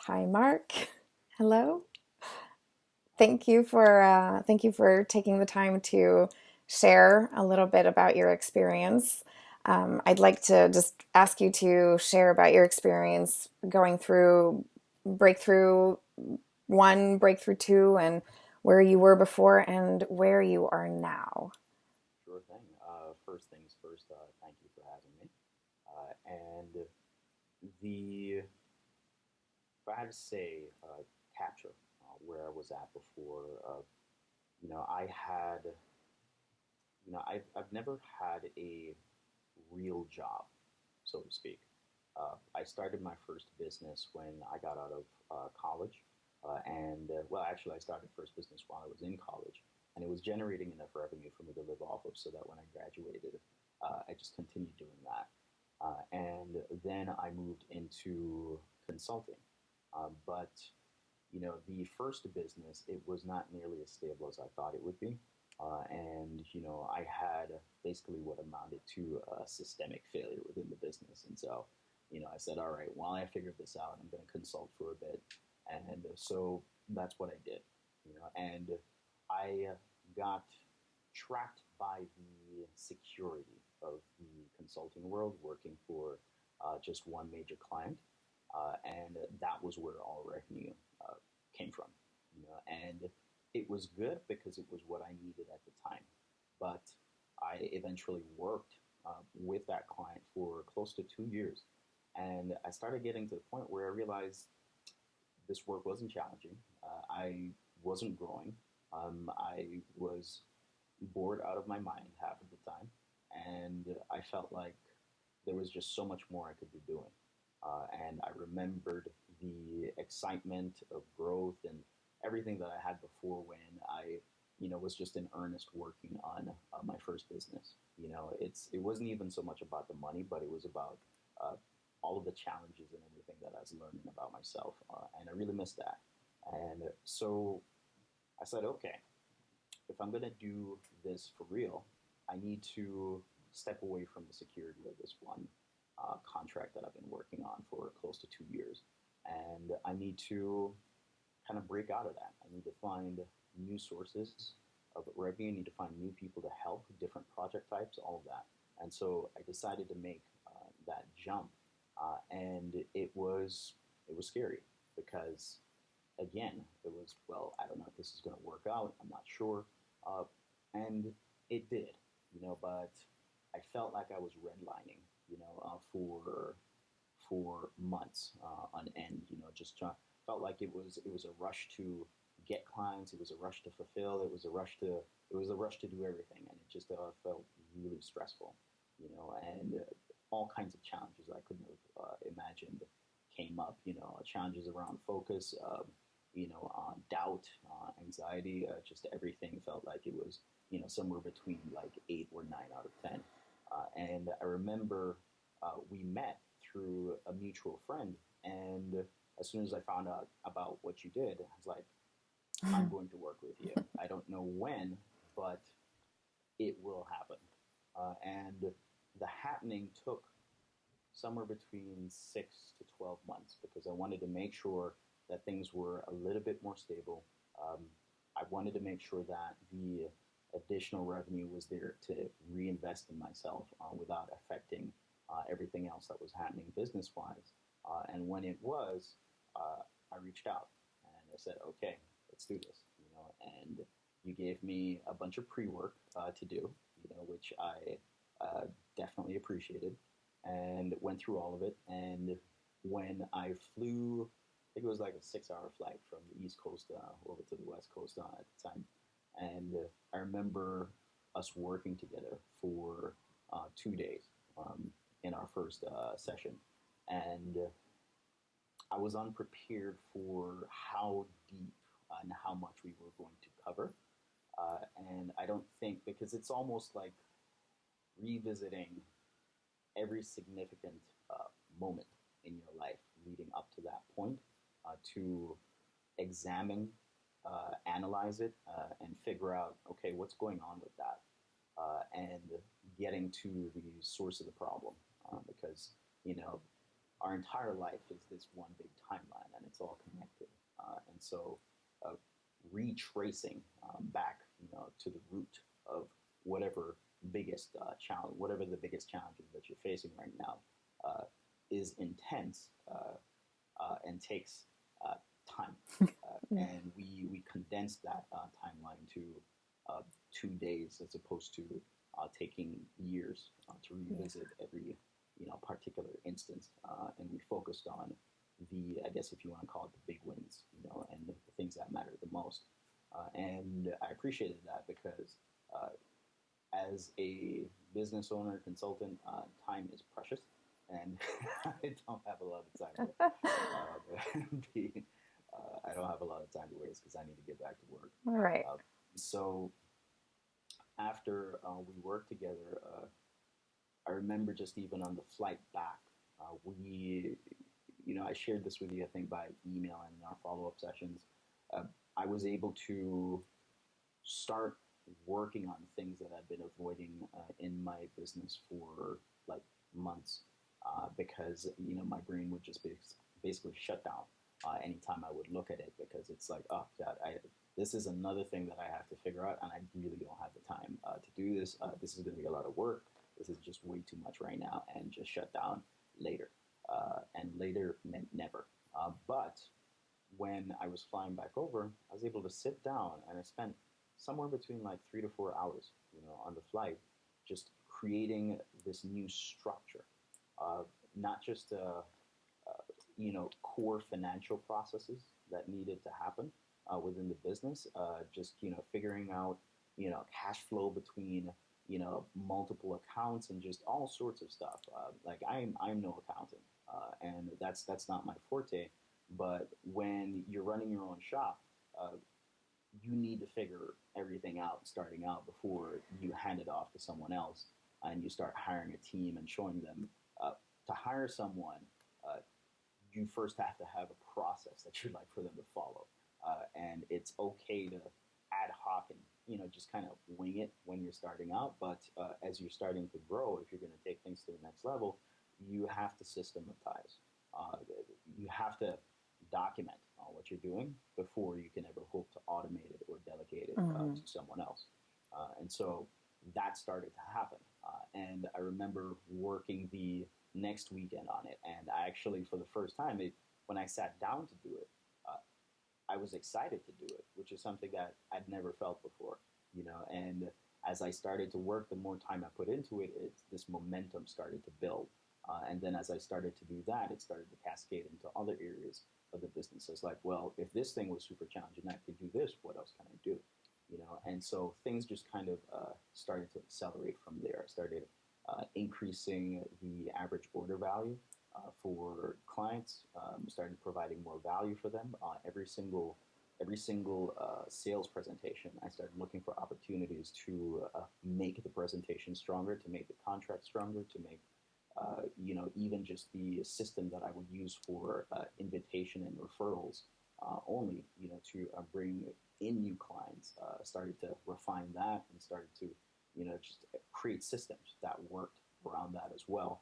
Hi, Marc. Hello. Thank you for taking the time to share a little bit about your experience. I'd like to just ask you to share about your experience going through breakthrough one, breakthrough two, and where you were before and where you are now. Sure thing. First things first, thank you for having me. And the, if I had to say, capture where I was at before, I had, I've never had a real job, so to speak. I started my first business when I got out of college. Actually, I started first business while I was in college, and it was generating enough revenue for me to live off of so that when I graduated, I just continued doing that. And then I moved into consulting. But the first business, it was not nearly as stable as I thought it would be. I had basically what amounted to a systemic failure within the business. And so, I said, all right, while I figure this out, I'm going to consult for a bit. And so that's what I did, and I got trapped by the security of the consulting world working for just one major client. And that was where all revenue uh, came from, and it was good because it was what I needed at the time. But I eventually worked with that client for close to 2 years. And I started getting to the point where I realized this work wasn't challenging. I wasn't growing. I was bored out of my mind half of the time. And I felt like there was just so much more I could be doing. And I remembered the excitement of growth and everything that I had before when I, was just in earnest working on my first business. It wasn't even so much about the money, but it was about uh, all of the challenges and everything that I was learning about myself, and I really missed that. And so I said, okay, if I'm gonna do this for real, I need to step away from the security of this one contract that I've been working on for close to 2 years, and I need to kind of break out of that. I need to find new sources of revenue. I need to find new people to help, different project types, all of that. And so I decided to make that jump, and it was scary because again, it was, well, I don't know if this is going to work out. I'm not sure. Uh, and it did, but I felt like I was redlining, for months on end. Felt like it was a rush to get clients. It was a rush to fulfill. It was a rush to do everything, and it just felt really stressful, and all kinds of challenges I couldn't have imagined came up. Challenges around focus, doubt, anxiety, just everything felt like it was, somewhere between like 8 or 9 out of 10. And I remember we met through a mutual friend, and as soon as I found out about what you did, I was like, I'm going to work with you. I don't know when, but it will happen. And the happening took somewhere between 6 to 12 months because I wanted to make sure that things were a little bit more stable. Um, I wanted to make sure that the additional revenue was there to reinvest in myself without affecting everything else that was happening business wise. And when it was, I reached out and I said, okay, let's do this. And you gave me a bunch of pre work to do, which I definitely appreciated and went through all of it. And when I flew, I think it was like a 6 hour flight from the East Coast over to the West Coast at the time. And I remember us working together for 2 days in our first session. And I was unprepared for how deep and how much we were going to cover. And I don't think, because it's almost like revisiting every significant moment in your life leading up to that point to examine, analyze it, and figure out, okay, what's going on with that, and getting to the source of the problem. Because, you know, our entire life is this one big timeline, and it's all so uh, retracing back, to the root of whatever biggest challenge, whatever the biggest challenges that you're facing right now, uh, is intense and takes uh, time. And we condensed that timeline to 2 days as opposed to taking years to Yeah. revisit every particular instance. And we focused on I guess if you want to call it the big wins, and the things that matter the most. And I appreciated that because as a business owner, consultant, time is precious, and I don't have a lot of time be, I don't have a lot of time to waste because I need to get back to work. Right. So after we worked together, I remember just even on the flight back, I shared this with you, I think, by email and in our follow up sessions. Uh, I was able to start working on things that I've been avoiding in my business for like months because my brain would just basically shut down anytime I would look at it because it's like, oh God, this is another thing that I have to figure out, and I really don't have the time to do this. This is going to be a lot of work. This is just way too much right now, and just shut down later. And later meant never. But when I was flying back over, I was able to sit down and I spent somewhere between like 3 to 4 hours, on the flight, just creating this new structure, not just core financial processes that needed to happen within the business, just figuring out cash flow between multiple accounts and just all sorts of stuff. Like I'm no accountant, and that's not my forte. But when you're running your own shop, you need to figure everything out starting out before you hand it off to someone else and you start hiring a team and showing them to hire someone. Uh, you first have to have a process that you'd like for them to follow, and it's okay to ad hoc and just kind of wing it when you're starting out. But as you're starting to grow, if you're going to take things to the next level, you have to systematize. Uh, you have to document what you're doing before you can ever hope to automate it or delegate it Mm-hmm. to someone else. And so that started to happen. And I remember working the next weekend on it. And I actually, for the first time, when I sat down to do it, uh, I was excited to do it, which is something that I'd never felt before, And as I started to work, the more time I put into it, this momentum started to build. And then as I started to do that, it started to cascade into other areas of the business. It's like, well, if this thing was super challenging, I could do this. What else can I do? And so things just kind of started to accelerate from there. I started increasing the average order value for clients, started providing more value for them. Every single sales presentation, I started looking for opportunities to make the presentation stronger, to make the contract stronger, to make even just the system that I would use for invitation and referrals only, to bring in new clients. Started to refine that and started to, just create systems that worked around that as well.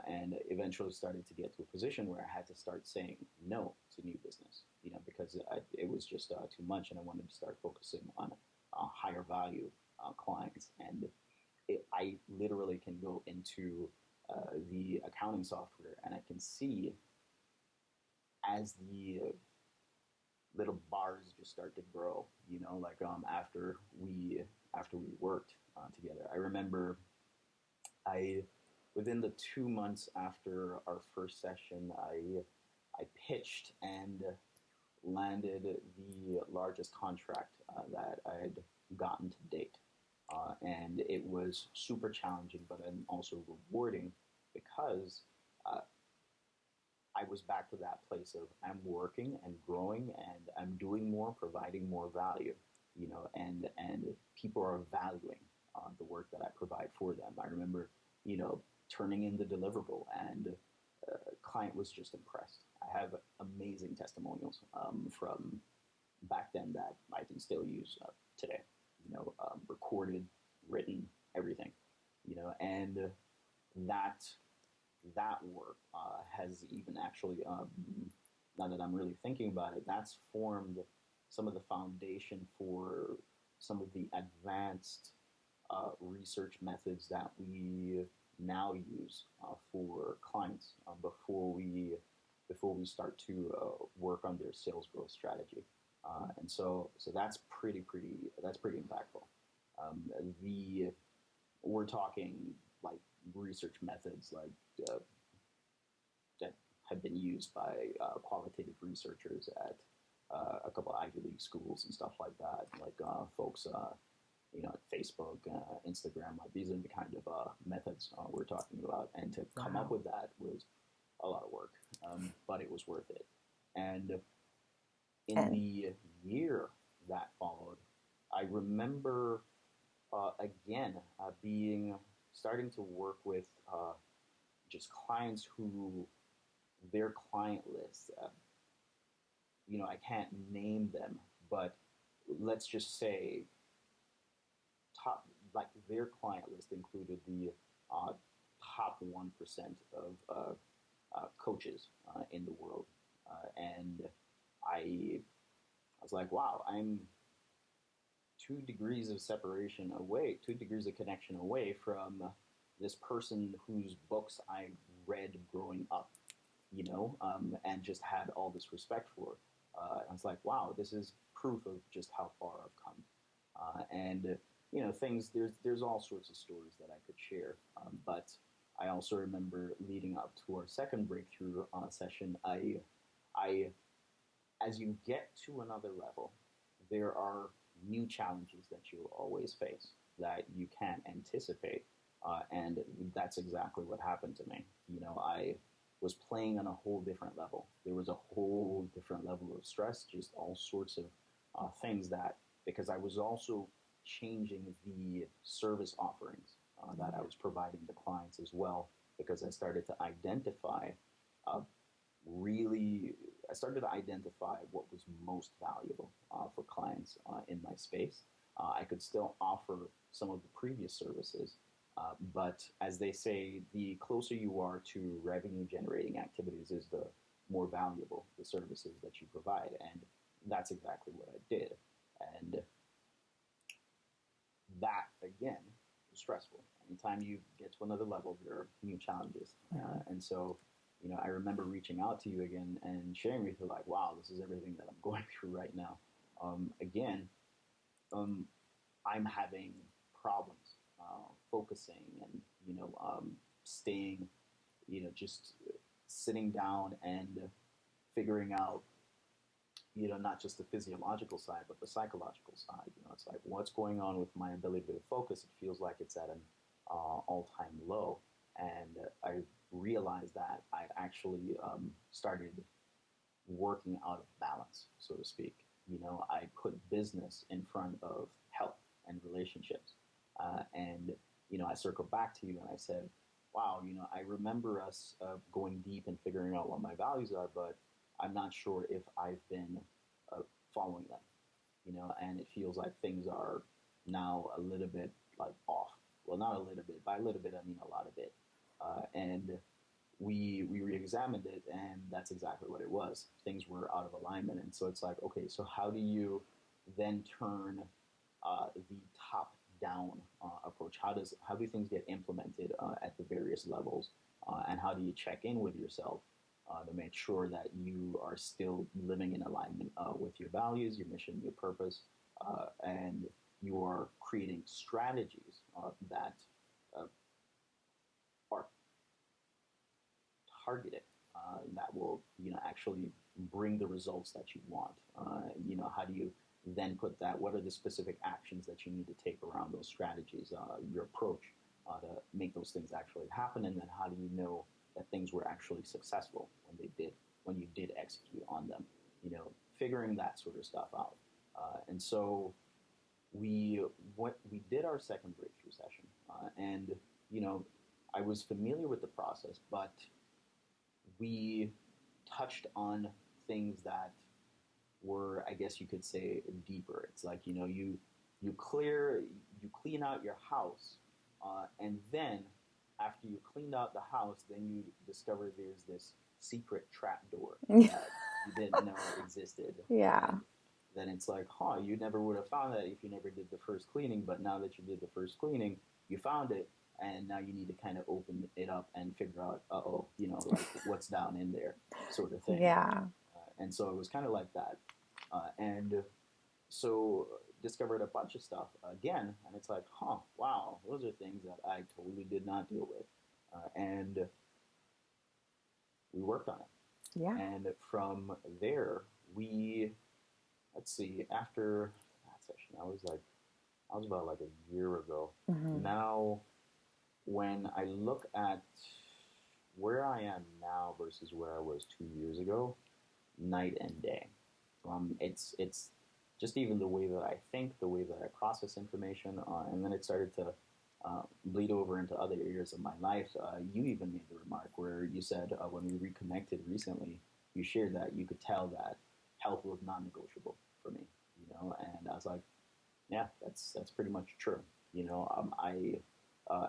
And eventually started to get to a position where I had to start saying no to new business, because it was just too much, and I wanted to start focusing on higher value clients. And I literally can go into the accounting software and I can see as the little bars just start to grow, like after we worked together. I remember I within the 2 months after our first session, I pitched and landed the largest contract that I had gotten to date. And it was super challenging, but then also rewarding because uh, I was back to that place of I'm working and growing and I'm doing more, providing more value, and people are valuing the work that I provide for them. I remember, turning in the deliverable, and client was just impressed. I have amazing testimonials from back then that I can still use today. Recorded, written, everything. And that that work has even actually not now that I'm really thinking about it, that's formed some of the foundation for some of the advanced research methods that we now use for clients before we start to work on their sales growth strategy. And so that's pretty impactful. Um, the We're talking like research methods uh, that have been used by qualitative researchers at a couple of Ivy League schools and stuff like that, like folks, at Facebook, Instagram. Like these are the kind of methods we're talking about, and to come up Wow. with that was a lot of work, but it was worth it. And in And the year that followed, I remember again being starting to work with just clients who their client list. I can't name them, but let's just say top like their client list included the uh, top 1% of coaches in the world, and I I was like, wow, I'm 2 degrees of separation away, 2 degrees of connection away from this person whose books I read growing up, and just had all this respect for. I was like, wow, this is proof of just how far I've come. And things there's all sorts of stories that I could share, but I also remember leading up to our second breakthrough session. I As you get to another level, there are new challenges that you'll always face that you can't anticipate. And that's exactly what happened to me. I was playing on a whole different level. There was a whole different level of stress, just all sorts of things that, because I was also changing the service offerings that I was providing to clients as well, because uh, really, I started to identify what was most valuable for clients in my space. I could still offer some of the previous services, but as they say, the closer you are to revenue generating activities is the more valuable the services that you provide. And that's exactly what I did. And that, again, is stressful. Anytime you get to another level, there are new challenges. yeah. And so, I remember reaching out to you again and sharing with you, like, wow, this is everything that I'm going through right now. Again, um, I'm having problems focusing and, staying, just sitting down and figuring out, not just the physiological side, but the psychological side. It's like what's going on with my ability to focus. It feels like it's at an all-time low, and I realized that I actually started working out of balance, so to speak. I put business in front of health and relationships, and I circled back to you and I said, "Wow, I remember us going deep and figuring out what my values are, but I'm not sure if I've been uh, following them, and it feels like things are now a little bit like off. Well, not a little bit. By a little bit, I mean a lot of it. And we re-examined it, and that's exactly what it was. Things were out of alignment, and so it's like, okay, so how do you then turn the top-down approach? How do things get implemented at the various levels, and how do you check in with yourself to make sure that you are still living in alignment with your values, your mission, your purpose, and you are creating strategies that uh, are targeted, that will actually bring the results that you want. How do you then put that? What are the specific actions that you need to take around those strategies? Your approach to make those things actually happen, and then how do you know that things were actually successful when you did execute on them? Figuring that sort of stuff out. And so we did our second breakthrough session, and you know I was familiar with the process, but we touched on things that were, I guess you could say, deeper. It's like you clean out your house, and then after you cleaned out the house, then you discover there's this secret trap door that you didn't know existed. Yeah. And then it's like, huh, you never would have found that if you never did the first cleaning. But now that you did the first cleaning, you found it. And now you need to kind of open it up and figure out, oh, like what's down in there, sort of thing. Yeah. And so it was kind of like that. And so discovered a bunch of stuff again, and it's like, huh, wow, those are things that I totally did not deal with. And we worked on Yeah. it. And from there, we, let's see, after that session, I was about like a year ago. Hmm. Now, when I look at where I am now versus where I was 2 years ago, night and day. It's just even the way that I think, the way that I process information, and then it started to bleed over into other areas of my life. You even made the remark where you said when we reconnected recently, you shared that you could tell that health was non-negotiable for me. And I was like, yeah, that's pretty much true. I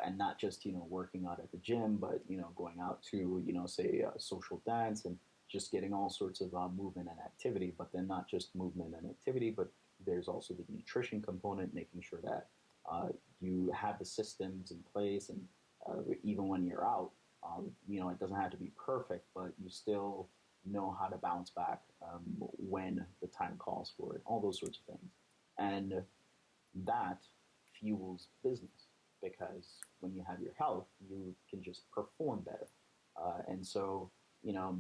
and not just working out at the gym, but going out to say social dance and just getting all sorts of movement and activity. But then not just movement and activity, but there's also the nutrition component, making sure that uh, you have the systems in place, and even when you're out, it doesn't have to be perfect, but you still know how to bounce back when the time calls for it. All those sorts of things, and that fuels business because when you have your health, you can just perform better. And so,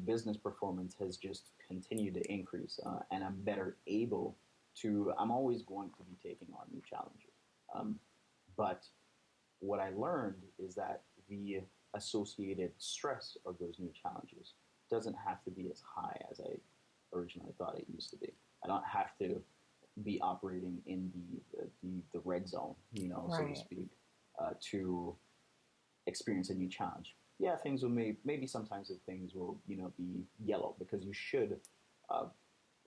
business performance has just continued to increase, and I'm better able to, I'm always going to be taking on new challenges. Um, but what I learned is that the associated stress of those new challenges doesn't have to be as high as I originally thought it used to be. I don't have to be operating in the red zone, so to Right. speak, to experience a new challenge. Yeah, things will maybe sometimes things will be yellow because you should uh,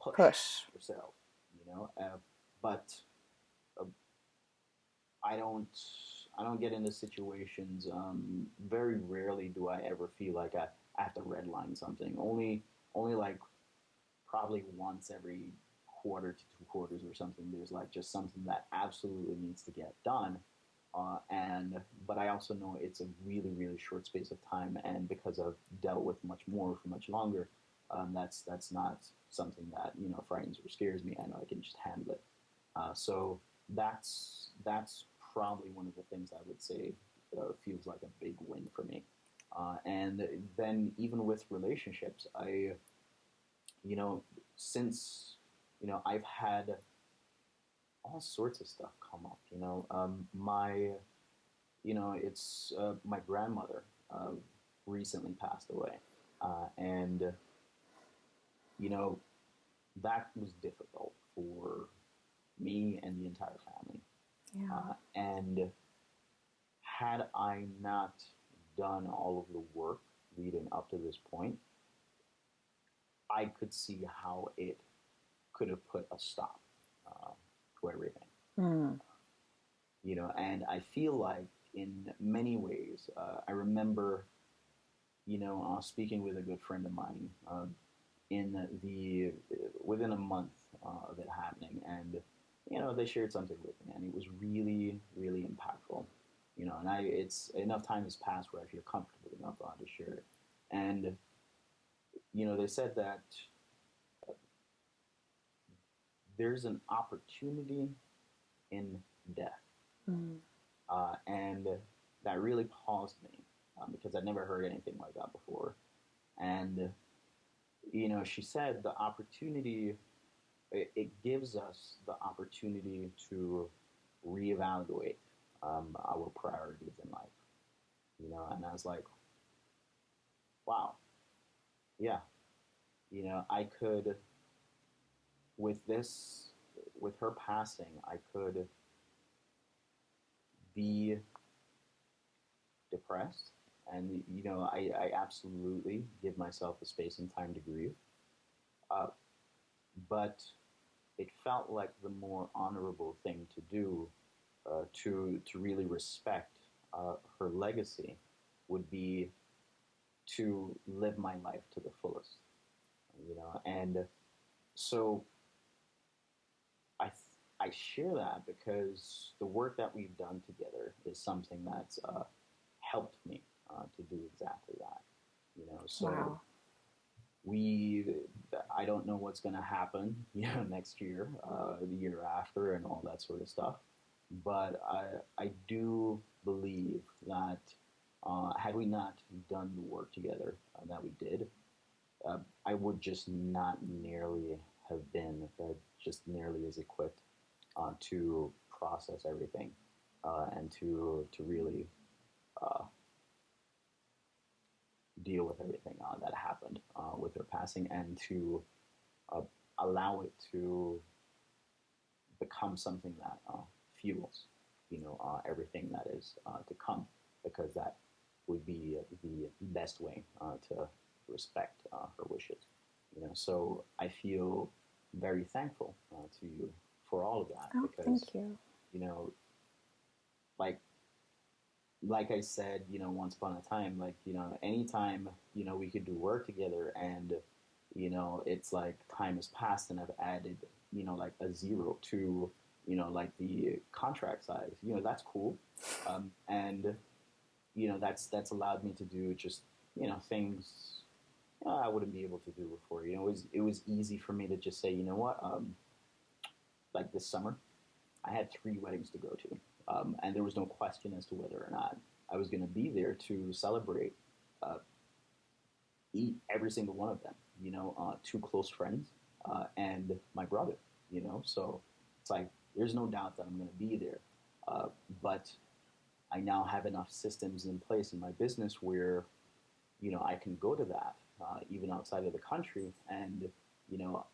push Push. yourself, but uh, I don't I don't get into situations. Very rarely do I ever feel like I have to redline something. Only like probably once every quarter to 2 quarters or something. There's like just something that absolutely needs to get done. And but I also know it's a really short space of time, and because I've dealt with much more for much longer, that's not something that frightens or scares me. I know I can just handle it. So that's probably one of the things I would say feels like a big win for me. And then even with relationships, you know, since I've had all sorts of stuff come up. It's my grandmother recently passed away, and you know that was difficult for me and the entire family. Yeah. And had I not done all of the work leading up to this point, I could see how it could have put a stop to everything. Mm. And I feel like in many ways, I remember, speaking with a good friend of mine in the within a month of it happening, and they shared something with me, and it was really impactful. And it's enough time has passed where I feel comfortable enough to share it, and they said that there's an opportunity in death. Mm. And that really paused me because I'd never heard anything like that before. And, she said the opportunity, it gives us the opportunity to reevaluate our priorities in life, and I was like, wow, yeah, I could, with this, with her passing, I could be depressed, and I absolutely give myself the space and time to grieve, uh, but it felt like the more honorable thing to do, to really respect her legacy, would be to live my life to the fullest. And so I I share that because the work that we've done together is something that's helped me to do exactly that. So Wow. we I don't know what's going to happen, next year, the year after, and all that sort of stuff. But I do believe that had we not done the work together that we did, I would just not nearly have been just nearly as equipped to process everything and to really uh, deal with everything that happened with her passing, and to uh, allow it to become something that fuels, everything that is to come, because that would be the best way to respect her wishes. So I feel very thankful to you for all of that, Oh, because thank you. you know, like I said, once upon a time, like, anytime, we could do work together, and, it's like time has passed and I've added, like a zero to, like the contract size, that's cool. And, that's allowed me to do just, things I wouldn't be able to do before. It was easy for me to just say, you know what, like this summer, I had 3 weddings to go to, and there was no question as to whether or not I was going to be there to celebrate uh, every single one of them. Two close friends and my brother. So it's like there's no doubt that I'm going to be there, uh, but I now have enough systems in place in my business where I can go to that even outside of the country, and you know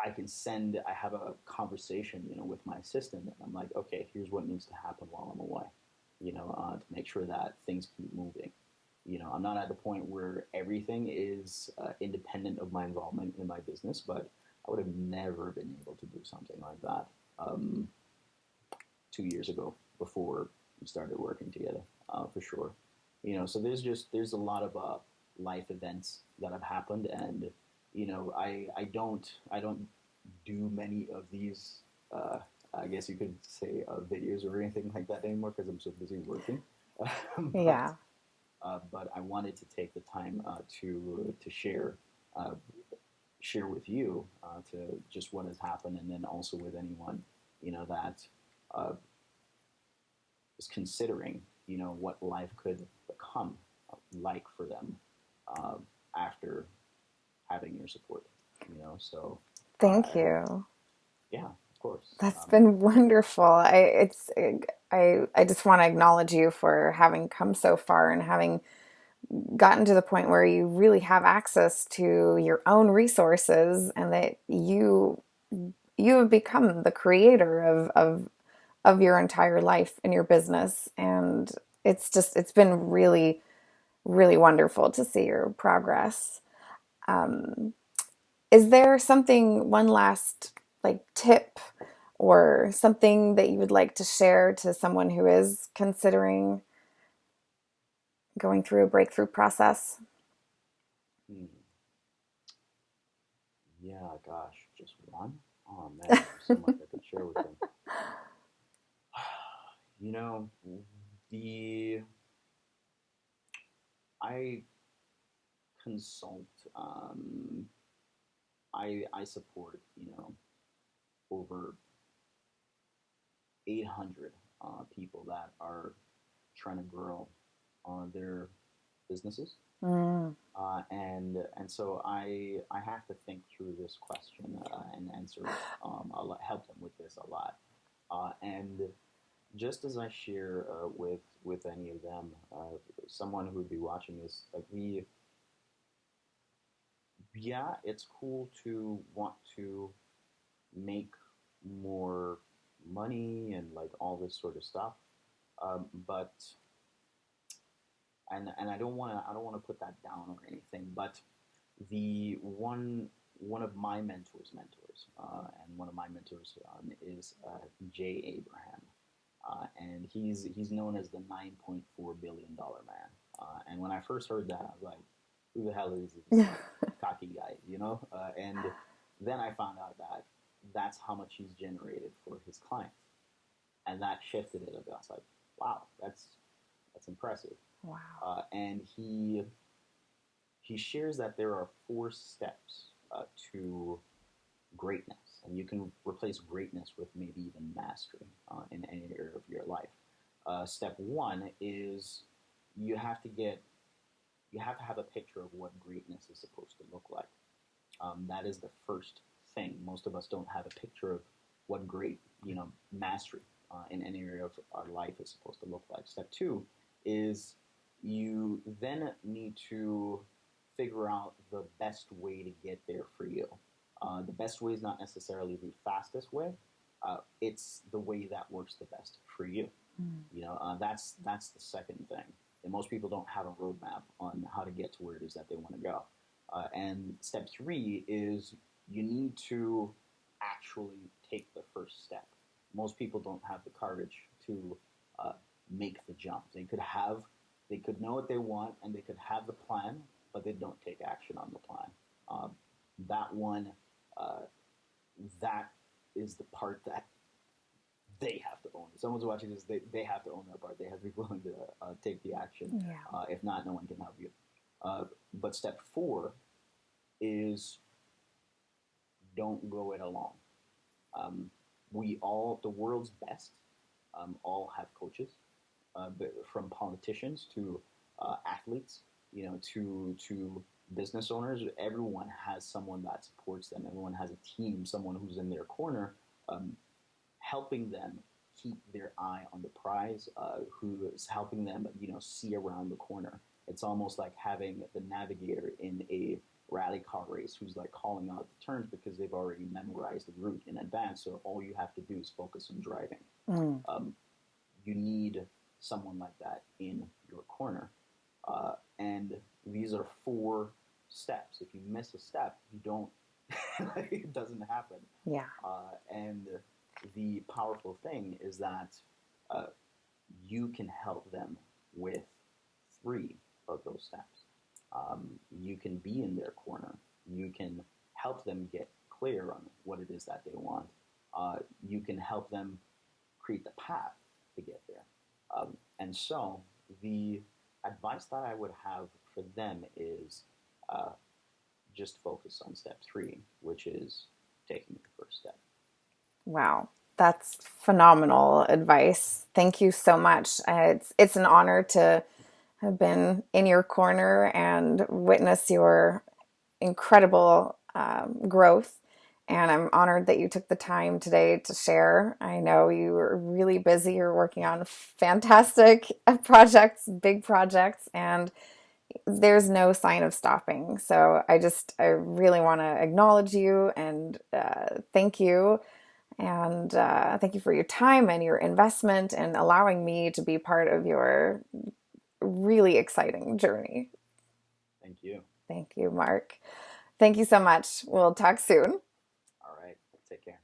I have a conversation, with my assistant, and I'm like, okay, here's what needs to happen while I'm away, to make sure that things keep moving. I'm not at the point where everything is independent of my involvement in my business, but I would have never been able to do something like that um, 2 years ago before we started working together, for sure. So there's a lot of life events that have happened, and I don't do many of these. Uh, I guess you could say videos or anything like that anymore because I'm so busy working. but Yeah. but I wanted to take the time to uh, share with you to just what has happened, and then also with anyone that uh, is considering what life could become like for them uh, after having your support. So Thank uh, you. yeah, of course. That's been wonderful. I just want to acknowledge you for having come so far and having gotten to the point where you really have access to your own resources, and that you have become the creator of your entire life and your business. And it's been really, really wonderful to see your progress. Is there something, one last like tip or something that you would like to share to someone who is considering going through a breakthrough process? Hmm. Yeah, gosh, just one? Oh man, there's so much I could share with them. You know, the I consult. I support over 800 people that are trying to grow their businesses, Mm, and so I have to think through this question and answer help them with this a lot, and just as I share with any of them, someone who would be watching this, like yeah, it's cool to want to make more money and like all this sort of stuff, but and I don't want to put that down or anything, but the one of my mentors, and one of my mentors is Jay Abraham, and he's known as the $9.4 billion man. And when I first heard that, I was like, who the hell is this cocky guy, you know? And then I found out that that's how much he's generated for his clients, and that shifted it a bit. I was like, wow, that's impressive. Wow. And he shares that there are 4 steps to greatness, and you can replace greatness with maybe even mastery in any area of your life. Step one is you have to get you have to have a picture of what greatness is supposed to look like. That is the first thing. Most of us don't have a picture of what great, mastery in any area of our life is supposed to look like. Step two is you then need to figure out the best way to get there for you. The best way is not necessarily the fastest way. It's the way that works the best for you. That's the second thing. And most people don't have a roadmap on how to get to where it is that they want to go. And step three is you need to actually take the first step. Most people don't have the courage to uh, make the jump. They could know what they want, and they could have the plan, but they don't take action on the plan. Um, that one, uh, that is the part that they have to own. If someone's watching this, they have to own that part. They have to be willing to take the action. Yeah. If not, no one can help you. But step four is don't go it alone. Um, the world's best, all have coaches, from politicians to athletes, to business owners. Everyone has someone that supports them. Everyone has a team, someone who's in their corner, um, helping them keep their eye on the prize, who is helping them, see around the corner. It's almost like having the navigator in a rally car race who's like calling out the turns because they've already memorized the route in advance. So all you have to do is focus on driving. Mm. You need someone like that in your corner. And these are 4 steps. If you miss a step, you don't, it doesn't happen. Yeah. And the powerful thing is that uh, you can help them with 3 of those steps. You can be in their corner. You can help them get clear on what it is that they want. You can help them create the path to get there. And so the advice that I would have for them is uh, just focus on step 3, which is taking the first step. Wow. That's phenomenal advice. Thank you so much. It's an honor to have been in your corner and witness your incredible growth. And I'm honored that you took the time today to share. I know you were really busy. You're working on fantastic projects, big projects, and there's no sign of stopping. So I really want to acknowledge you and thank you. And thank you for your time and your investment and allowing me to be part of your really exciting journey. Thank you. Thank you, Mark. Thank you so much. We'll talk soon. All right. Take care.